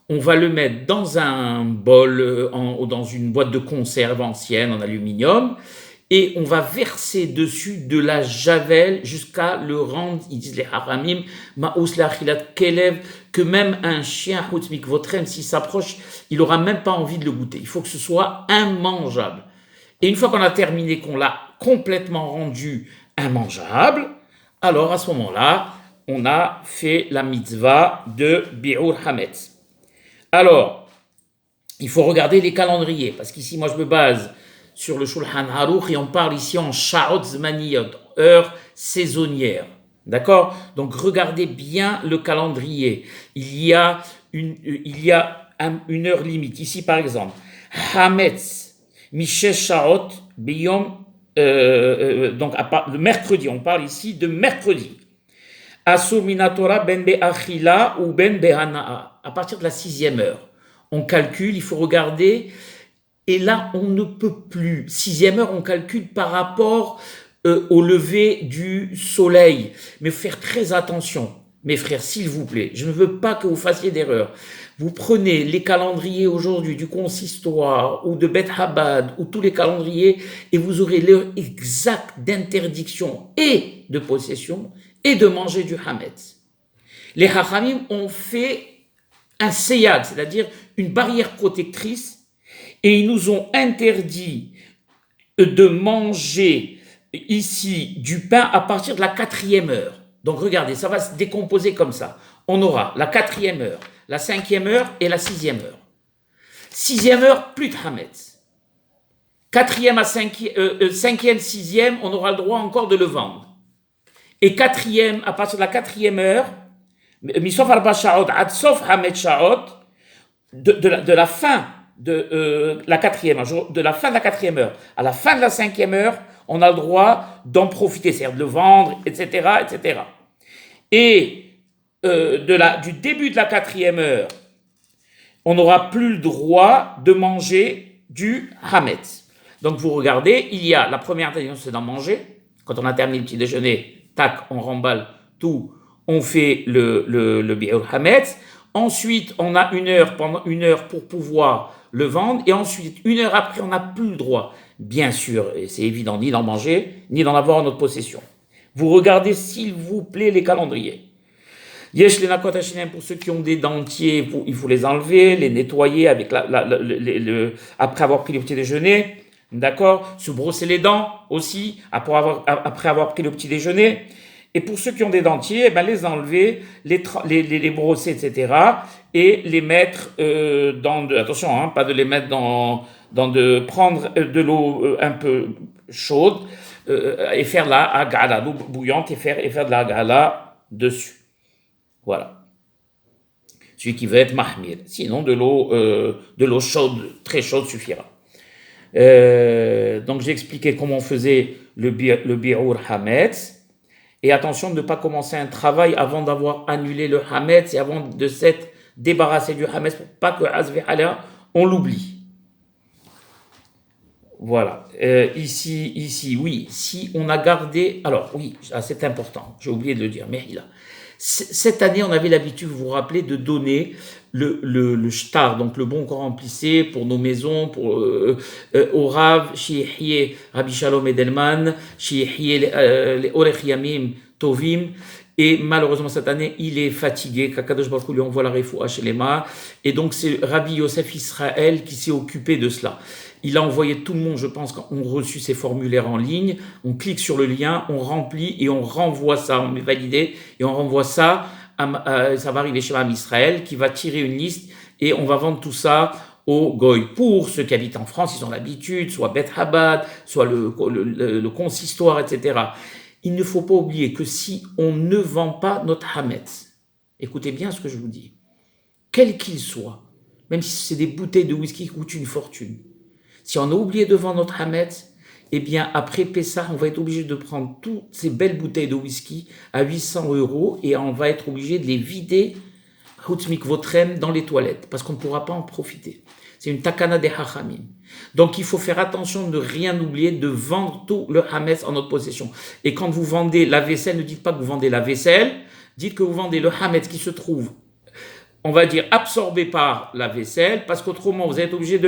on va le mettre dans un bol, ou dans une boîte de conserve ancienne en aluminium, et on va verser dessus de la javel jusqu'à le rendre, ils disent les haramim, ma'ous l'achilat kelev, que même un chien, hutmik votrem, s'il s'approche, il n'aura même pas envie de le goûter. Il faut que ce soit immangeable. Et une fois qu'on a terminé, qu'on l'a complètement rendu immangeable, alors à ce moment-là, on a fait la mitzvah de Bi'ur Hametz. Alors, il faut regarder les calendriers, parce qu'ici, moi, je me base sur le Shulchan Aruch et on parle ici en Sha'ot Zmaniyot, heure saisonnière. D'accord? Donc regardez bien le calendrier. Il y a une heure limite. Ici par exemple, Hametz Mishesh Sha'ot Biyom, donc le mercredi, on parle ici de mercredi. Asur minatora ben be'achila ou ben be'hana'a. À partir de la 6e heure, on calcule, il faut regarder. Et là, on ne peut plus. 6e heure, on calcule par rapport au lever du soleil. Mais faire très attention, mes frères, s'il vous plaît. Je ne veux pas que vous fassiez d'erreur. Vous prenez les calendriers aujourd'hui du consistoire ou de Beth Chabad ou tous les calendriers et vous aurez l'heure exacte d'interdiction et de possession et de manger du hametz. Les Chachamim ont fait un seyad, c'est-à-dire une barrière protectrice, et ils nous ont interdit de manger ici du pain à partir de la 4e heure. Donc regardez, ça va se décomposer comme ça. On aura la 4e heure, la 5e heure et la 6e heure. 6e heure, plus de hametz. 4e à 5e, 6e, on aura le droit encore de le vendre. Et 4e, à partir de la 4e heure, misof arba sha'ot ad sof hametz sha'ot, de la fin de la 4e, de la fin de la 4e heure à la fin de la 5e heure, on a le droit d'en profiter, c'est-à-dire de le vendre, etc., etc. Et du début de la 4e heure, on n'aura plus le droit de manger du hametz. Donc vous regardez, il y a la première interdiction, c'est d'en manger. Quand on a terminé le petit déjeuner, tac, on remballe tout, on fait le bi'ur hametz. Ensuite, on a pendant une heure pour pouvoir le vendre, et ensuite, une heure après, on n'a plus le droit, bien sûr, et c'est évident, ni d'en manger, ni d'en avoir en notre possession. Vous regardez, s'il vous plaît, les calendriers. Yesh les nakot hashinem, pour ceux qui ont des dentiers, il faut les enlever, les nettoyer avec après avoir pris le petit déjeuner, d'accord, se brosser les dents aussi, après avoir pris le petit déjeuner. Et pour ceux qui ont des dentiers, les enlever, les brosser, etc. Et les mettre attention, pas de les mettre prendre de l'eau un peu chaude et faire la agala, l'eau bouillante et faire de la agala dessus. Voilà. Celui qui veut être mahmir. Sinon, de l'eau chaude, très chaude suffira. Donc j'ai expliqué comment on faisait le bi'ur hametz. Et attention de ne pas commencer un travail avant d'avoir annulé le hametz et avant de s'être débarrassé du hametz pour pas que azvi ala on l'oublie. Voilà. Ici, oui, si on a gardé, alors oui, c'est important, j'ai oublié de le dire, mais là, cette année, on avait l'habitude, vous vous rappelez, de donner le shtar, donc le bon qu'on remplissait pour nos maisons, pour au Rav, Shiehie Rabbi Shalom Edelman, Shiehie les Orech Yamim Tovim, et malheureusement cette année, il est fatigué, qu'Akadosh Baruch Hu lui envoie la refoua Shelema, et donc c'est Rabbi Yosef Israël qui s'est occupé de cela. Il a envoyé tout le monde, je pense, quand on reçut ces formulaires en ligne, on clique sur le lien, on remplit et on renvoie ça, on met validé et on renvoie ça, ça va arriver chez Am Israël qui va tirer une liste et on va vendre tout ça au Goy. Pour ceux qui habitent en France, ils ont l'habitude, soit Beth Chabad, soit le consistoire, etc. Il ne faut pas oublier que si on ne vend pas notre hametz, écoutez bien ce que je vous dis, quel qu'il soit, même si c'est des bouteilles de whisky qui coûtent une fortune, si on a oublié de vendre notre hametz, eh bien, après Pessah, on va être obligé de prendre toutes ces belles bouteilles de whisky à 800 € et on va être obligé de les vider dans les toilettes parce qu'on ne pourra pas en profiter. C'est une takana des hachamim. Donc, il faut faire attention de ne rien oublier, de vendre tout le hametz en notre possession. Et quand vous vendez la vaisselle, ne dites pas que vous vendez la vaisselle, dites que vous vendez le hametz qui se trouve, on va dire, absorbé par la vaisselle, parce qu'autrement, vous êtes obligé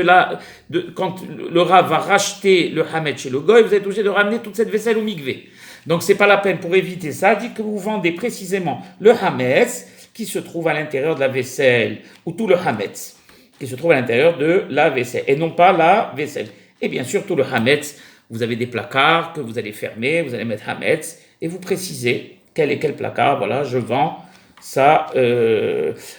quand le Rav va racheter le hametz chez le goy, vous êtes obligé de ramener toute cette vaisselle au mikvé. Donc, c'est pas la peine pour éviter ça. Dites que vous vendez précisément le hametz qui se trouve à l'intérieur de la vaisselle, ou tout le hametz qui se trouve à l'intérieur de la vaisselle, et non pas la vaisselle. Et bien sûr, tout le hametz, vous avez des placards que vous allez fermer, vous allez mettre hametz, et vous précisez quel est quel placard, voilà, je vends ça.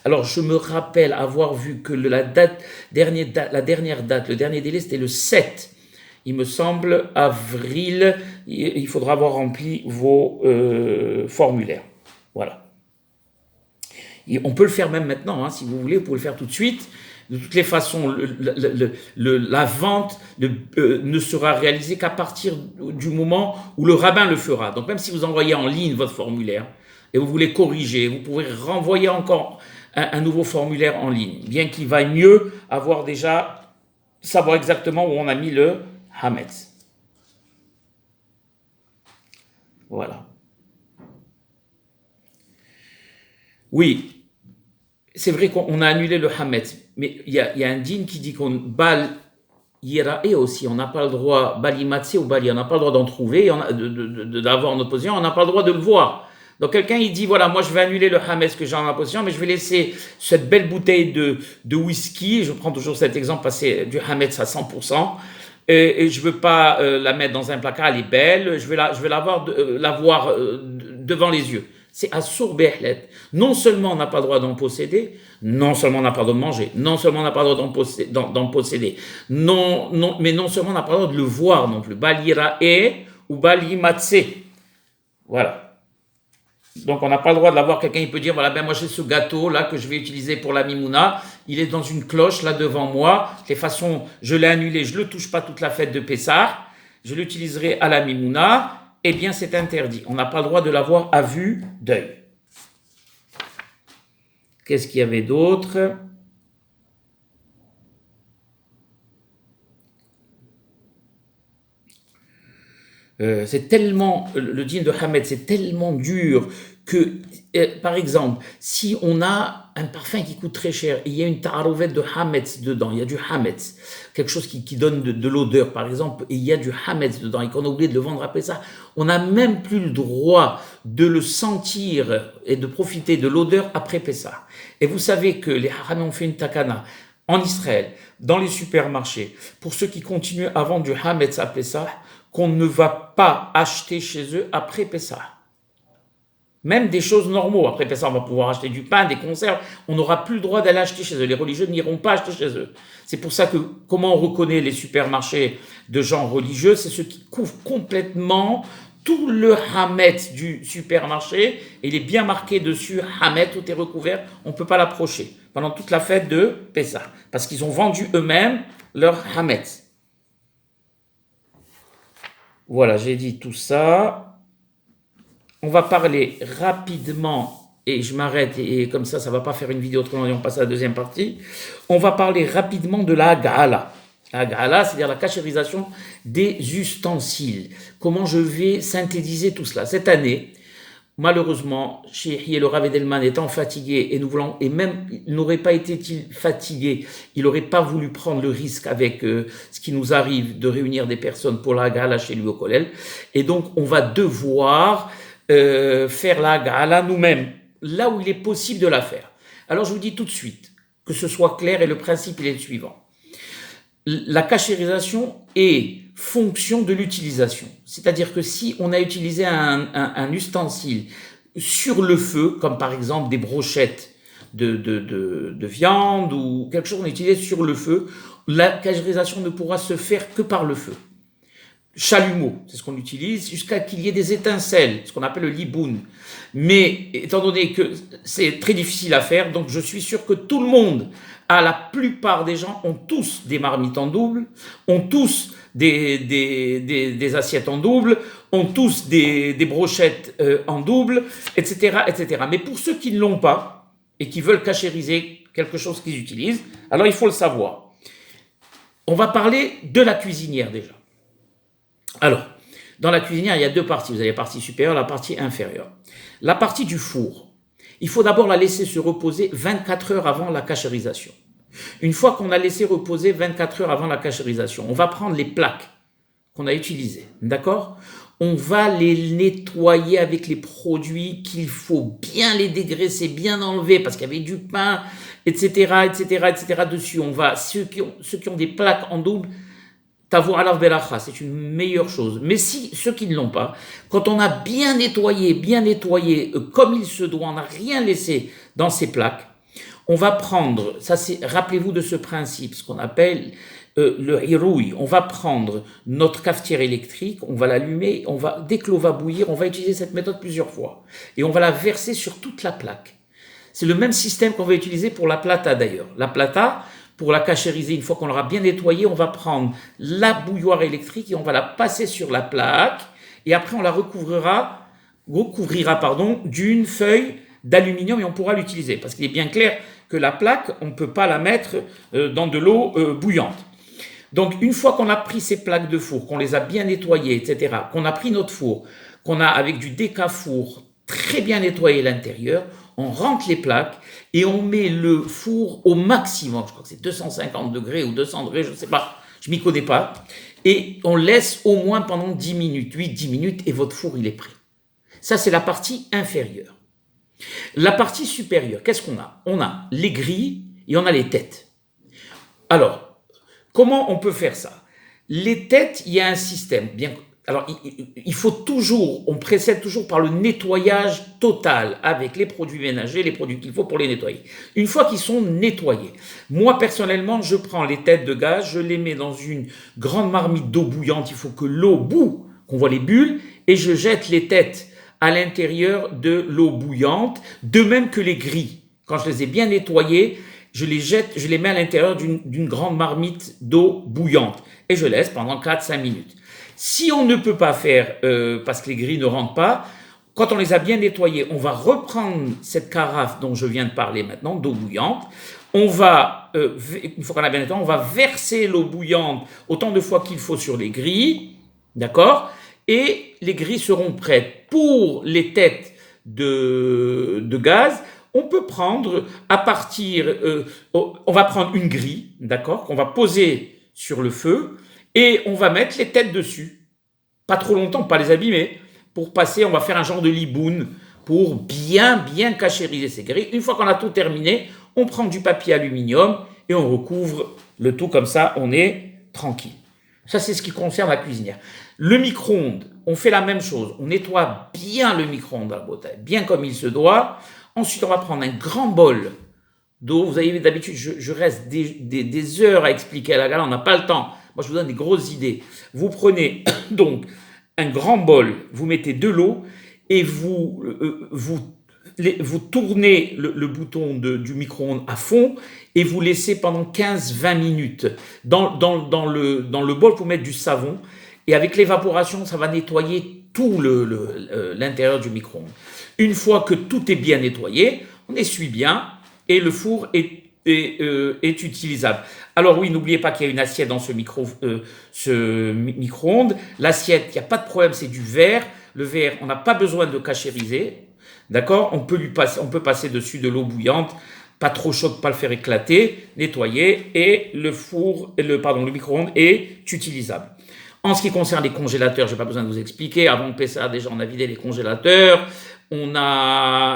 Alors, je me rappelle avoir vu que la dernière date, le dernier délai, c'était le 7. Il me semble, avril, il faudra avoir rempli vos formulaires. Voilà. Et on peut le faire même maintenant, si vous voulez, vous pouvez le faire tout de suite. De toutes les façons, la vente ne sera réalisée qu'à partir du moment où le rabbin le fera. Donc même si vous envoyez en ligne votre formulaire, et vous voulez corriger, vous pouvez renvoyer encore un nouveau formulaire en ligne, bien qu'il vaille mieux avoir déjà, savoir exactement où on a mis le Hametz. Voilà. Oui, c'est vrai qu'on a annulé le Hametz, mais il y a un dîn qui dit qu'on Bal Yirae aussi, on n'a pas le droit, Balimatse ou Bali, on n'a pas le droit d'en trouver, d'avoir en opposition, on n'a pas le droit de le voir. Donc quelqu'un il dit voilà, moi je vais annuler le Hametz que j'ai en opposition, mais je vais laisser cette belle bouteille de whisky, je prends toujours cet exemple parce que c'est du Hametz à 100%, et je ne veux pas la mettre dans un placard, elle est belle, je vais la voir devant les yeux. C'est Assour Behlet. Non seulement on n'a pas le droit d'en posséder, non seulement on n'a pas le droit de manger, non seulement on n'a pas le droit d'en posséder, mais non seulement on n'a pas le droit de le voir non plus. Balirae ou Balimatse. Voilà. Donc on n'a pas le droit de l'avoir. Quelqu'un il peut dire voilà, ben moi j'ai ce gâteau là que je vais utiliser pour la mimouna, il est dans une cloche là devant moi. De toute façon, je l'ai annulé, je ne le touche pas toute la fête de Pessah, je l'utiliserai à la mimouna. Eh bien c'est interdit. On n'a pas le droit de l'avoir à vue d'œil. Qu'est-ce qu'il y avait d'autre? C'est tellement, le dîn de Hametz, c'est tellement dur que, par exemple, si on a un parfum qui coûte très cher, et il y a une tarouvet de Hametz dedans, il y a du Hametz, quelque chose qui donne de l'odeur, par exemple, et il y a du Hametz dedans, et qu'on a oublié de le vendre après ça, on n'a même plus le droit de le sentir et de profiter de l'odeur après Pessah. Et vous savez que les Haramim ont fait une takana en Israël, dans les supermarchés, pour ceux qui continuent à vendre du Hametz à Pessah, qu'on ne va pas acheter chez eux après Pessah. Même des choses normaux. Après Pessah, on va pouvoir acheter du pain, des conserves. On n'aura plus le droit d'aller acheter chez eux. Les religieux n'iront pas acheter chez eux. C'est pour ça que, comment on reconnaît les supermarchés de gens religieux, c'est ceux qui couvrent complètement tout le Hametz du supermarché. Et il est bien marqué dessus, Hametz, tout est recouvert. On ne peut pas l'approcher pendant toute la fête de Pessah. Parce qu'ils ont vendu eux-mêmes leur Hametz. Voilà, j'ai dit tout ça. On va parler rapidement, et je m'arrête, et comme ça ne va pas faire une vidéo trop longue, on passe à la deuxième partie. On va parler rapidement de la Hagala. La Hagala, c'est-à-dire la cachérisation des ustensiles. Comment je vais synthétiser tout cela. Cette année, malheureusement, chez le Rav Edelman étant fatigué, et même il n'aurait pas été fatigué, il n'aurait pas voulu prendre le risque avec ce qui nous arrive de réunir des personnes pour la Gala chez lui au Kollel. Et donc, on va devoir faire la Gala nous-mêmes, là où il est possible de la faire. Alors, je vous dis tout de suite, que ce soit clair, et le principe, il est le suivant. La cachérisation est fonction de l'utilisation. C'est-à-dire que si on a utilisé un ustensile sur le feu, comme par exemple des brochettes de viande ou quelque chose qu'on utilise sur le feu, la cachérisation ne pourra se faire que par le feu. Chalumeau, c'est ce qu'on utilise, jusqu'à qu'il y ait des étincelles, ce qu'on appelle le liboun. Mais étant donné que c'est très difficile à faire, donc je suis sûr que tout le monde, la plupart des gens ont tous des marmites en double, ont tous des assiettes en double, ont tous des brochettes en double, etc., etc. Mais pour ceux qui ne l'ont pas et qui veulent cachériser quelque chose qu'ils utilisent, alors il faut le savoir. On va parler de la cuisinière déjà. Alors, dans la cuisinière, il y a deux parties. Vous avez la partie supérieure, la partie inférieure. La partie du four, il faut d'abord la laisser se reposer 24 heures avant la cachérisation. Une fois qu'on a laissé reposer 24 heures avant la cachérisation, on va prendre les plaques qu'on a utilisées, d'accord ? On va les nettoyer avec les produits qu'il faut, bien les dégraisser, bien enlever, parce qu'il y avait du pain, etc., etc., etc. dessus. On va, ceux qui ont des plaques en double, Tavou alav belacha, c'est une meilleure chose. Mais si ceux qui ne l'ont pas, quand on a bien nettoyé, comme il se doit, on n'a rien laissé dans ces plaques, on va prendre, rappelez-vous de ce principe, ce qu'on appelle le hirouille. On va prendre notre cafetière électrique, on va l'allumer, dès que l'eau va bouillir, on va utiliser cette méthode plusieurs fois. Et on va la verser sur toute la plaque. C'est le même système qu'on va utiliser pour la plata d'ailleurs. La plata, pour la cachériser, une fois qu'on l'aura bien nettoyée, on va prendre la bouilloire électrique et on va la passer sur la plaque. Et après, on la recouvrira d'une feuille d'aluminium et on pourra l'utiliser. Parce qu'il est bien clair que la plaque, on ne peut pas la mettre dans de l'eau bouillante. Donc, une fois qu'on a pris ces plaques de four, qu'on les a bien nettoyées, etc., qu'on a pris notre four, qu'on a avec du décafour très bien nettoyé l'intérieur, on rentre les plaques et on met le four au maximum. Je crois que c'est 250 degrés ou 200 degrés, je ne sais pas, je m'y connais pas. Et on laisse au moins pendant 10 minutes, 8-10 minutes, et votre four, il est prêt. Ça, c'est la partie inférieure. La partie supérieure, qu'est-ce qu'on a? On a les grilles et on a les têtes. Alors, comment on peut faire ça? Les têtes, il y a un système. Alors, il faut toujours, on précède toujours par le nettoyage total avec les produits ménagers, les produits qu'il faut pour les nettoyer. Une fois qu'ils sont nettoyés, moi personnellement, je prends les têtes de gaz, je les mets dans une grande marmite d'eau bouillante. Il faut que l'eau boue, qu'on voit les bulles, et je jette les têtes à l'intérieur de l'eau bouillante, de même que les grilles. Quand je les ai bien nettoyées, je les jette, je les mets à l'intérieur d'une grande marmite d'eau bouillante et je laisse pendant 4-5 minutes. Si on ne peut pas faire, parce que les grilles ne rentrent pas, quand on les a bien nettoyées, on va reprendre cette carafe dont je viens de parler maintenant, d'eau bouillante. On va, une fois qu'on a bien nettoyé, on va verser l'eau bouillante autant de fois qu'il faut sur les grilles, d'accord? Et les grilles seront prêtes. Pour les têtes de gaz, on peut prendre on va prendre une grille, d'accord, qu'on va poser sur le feu et on va mettre les têtes dessus. Pas trop longtemps, pas les abîmer. Pour passer, on va faire un genre de liboune pour bien cachériser ces grilles. Une fois qu'on a tout terminé, on prend du papier aluminium et on recouvre le tout comme ça, on est tranquille. Ça, c'est ce qui concerne la cuisinière. Le micro-ondes, on fait la même chose. On nettoie bien le micro-ondes à la bouteille, bien comme il se doit. Ensuite, on va prendre un grand bol d'eau. Vous avez d'habitude, je reste des heures à expliquer à la gala, on n'a pas le temps. Moi, je vous donne des grosses idées. Vous prenez donc un grand bol, vous mettez de l'eau et vous tournez le bouton du micro-ondes à fond et vous laissez pendant 15-20 minutes. Dans le bol, vous mettez du savon et avec l'évaporation, ça va nettoyer tout l'intérieur du micro-ondes. Une fois que tout est bien nettoyé, on essuie bien et le four est utilisable. Alors oui, n'oubliez pas qu'il y a une assiette dans ce micro-ondes. L'assiette, il n'y a pas de problème, c'est du verre. Le verre, on n'a pas besoin de cachériser. D'accord? On peut passer dessus de l'eau bouillante, pas trop chaude, pas le faire éclater, nettoyer, et le micro-ondes est utilisable. En ce qui concerne les congélateurs, je n'ai pas besoin de vous expliquer. Avant de Pessah, déjà, on a vidé les congélateurs.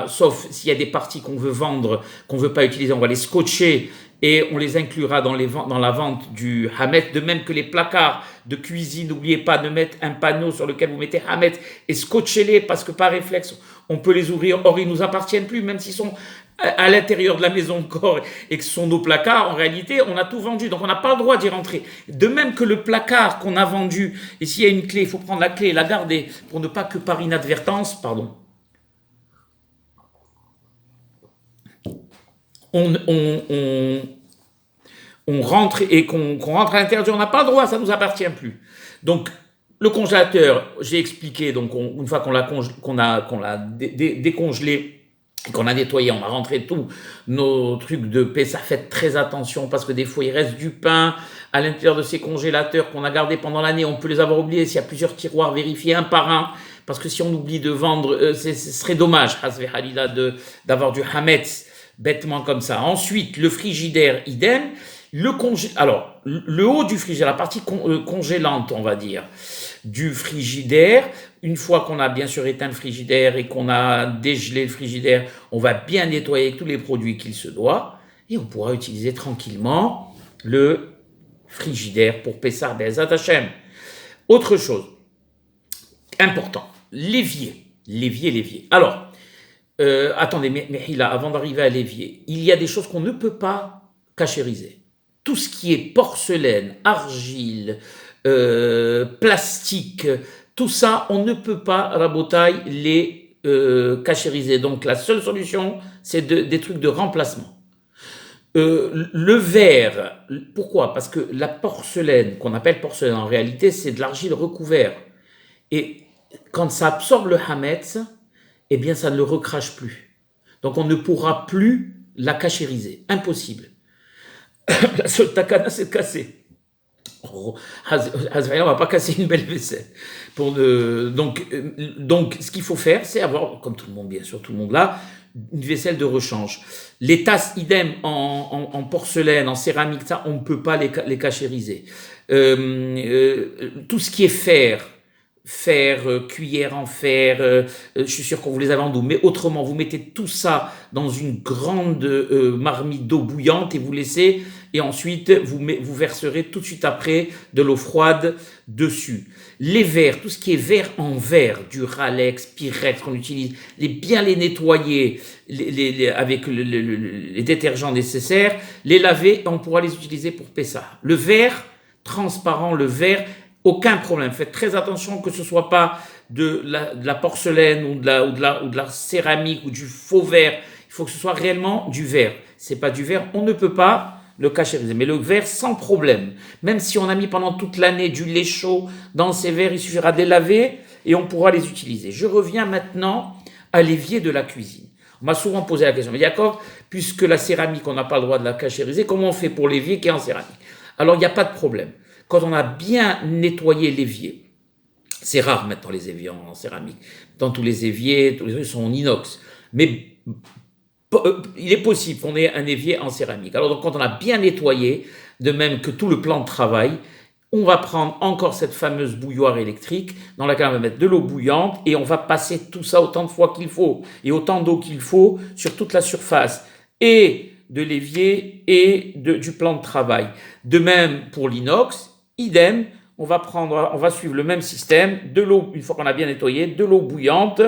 Sauf s'il y a des parties qu'on veut vendre, qu'on ne veut pas utiliser, on va les scotcher et on les inclura dans la vente du Hametz. De même que les placards de cuisine, n'oubliez pas de mettre un panneau sur lequel vous mettez Hametz et scotchez-les parce que par réflexe, on peut les ouvrir. Or, ils ne nous appartiennent plus, même s'ils sont à l'intérieur de la maison encore et que ce sont nos placards, en réalité, on a tout vendu. Donc, on n'a pas le droit d'y rentrer. De même que le placard qu'on a vendu, et s'il y a une clé, il faut prendre la clé et la garder pour ne pas que par inadvertance, on rentre et qu'on rentre à l'intérieur, on n'a pas le droit, ça ne nous appartient plus. Donc, le congélateur, j'ai expliqué, donc une fois qu'on l'a décongelé, et qu'on a nettoyé, on a rentré tous nos trucs de Pessah. Faites très attention parce que des fois il reste du pain à l'intérieur de ces congélateurs qu'on a gardés pendant l'année. On peut les avoir oubliés. S'il y a plusieurs tiroirs, vérifiez un par un parce que si on oublie de vendre, ce serait dommage, Hasve Halila, d'avoir du Hametz bêtement comme ça. Ensuite, le frigidaire, idem. Alors, le haut du frigidaire, la partie congélante, on va dire, du frigidaire, une fois qu'on a bien sûr éteint le frigidaire et qu'on a dégelé le frigidaire, on va bien nettoyer avec tous les produits qu'il se doit et on pourra utiliser tranquillement le frigidaire pour Pessah Be'ezrat Hashem. Autre chose, important, l'évier. Alors, attendez, mais là, avant d'arriver à l'évier, il y a des choses qu'on ne peut pas cachériser. Tout ce qui est porcelaine, argile, plastique, tout ça, on ne peut pas, rabotaille, les cachériser. Donc, la seule solution, c'est des trucs de remplacement. Le verre, pourquoi? Parce que la porcelaine, qu'on appelle porcelaine, en réalité, c'est de l'argile recouverte. Et quand ça absorbe le hametz, eh bien ça ne le recrache plus. Donc on ne pourra plus la cachériser. Impossible. La seule takana, c'est de casser. Oh, on ne va pas casser une belle vaisselle. Donc, ce qu'il faut faire, c'est avoir, comme tout le monde, bien sûr, tout le monde là, une vaisselle de rechange. Les tasses, idem, en porcelaine, en céramique, ça, on ne peut pas les cachériser. Tout ce qui est fer, cuillère en fer, je suis sûr qu'on vous les avez en double, mais autrement, vous mettez tout ça dans une grande marmite d'eau bouillante et vous laissez, et ensuite vous verserez tout de suite après de l'eau froide dessus. Les verres, tout ce qui est verre en verre, du Ralex, Pyrex qu'on utilise, bien les nettoyer avec les détergents nécessaires, les laver, et on pourra les utiliser pour Pessah. Le verre transparent, le verre, aucun problème. Faites très attention que ce soit pas de la porcelaine ou de la céramique ou du faux verre. Il faut que ce soit réellement du verre. C'est pas du verre, on ne peut pas le cachériser. Mais le verre, sans problème. Même si on a mis pendant toute l'année du lait chaud dans ces verres, il suffira de les laver et on pourra les utiliser. Je reviens maintenant à l'évier de la cuisine. On m'a souvent posé la question, mais Jacob, puisque la céramique, on n'a pas le droit de la cachériser, comment on fait pour l'évier qui est en céramique? Alors, il n'y a pas de problème. Quand on a bien nettoyé l'évier, c'est rare maintenant les éviers en céramique. Dans tous les éviers, tous les éviers sont en inox. Mais il est possible qu'on ait un évier en céramique. Alors donc, quand on a bien nettoyé, de même que tout le plan de travail, on va prendre encore cette fameuse bouilloire électrique dans laquelle on va mettre de l'eau bouillante et on va passer tout ça autant de fois qu'il faut et autant d'eau qu'il faut sur toute la surface et de l'évier et du plan de travail. De même pour l'inox, idem, on va suivre le même système, de l'eau, une fois qu'on a bien nettoyé, de l'eau bouillante,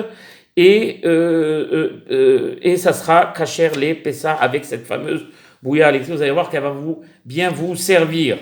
et ça sera kasher les Pessah avec cette fameuse bouilloire électrique. Vous allez voir qu'elle va bien vous servir.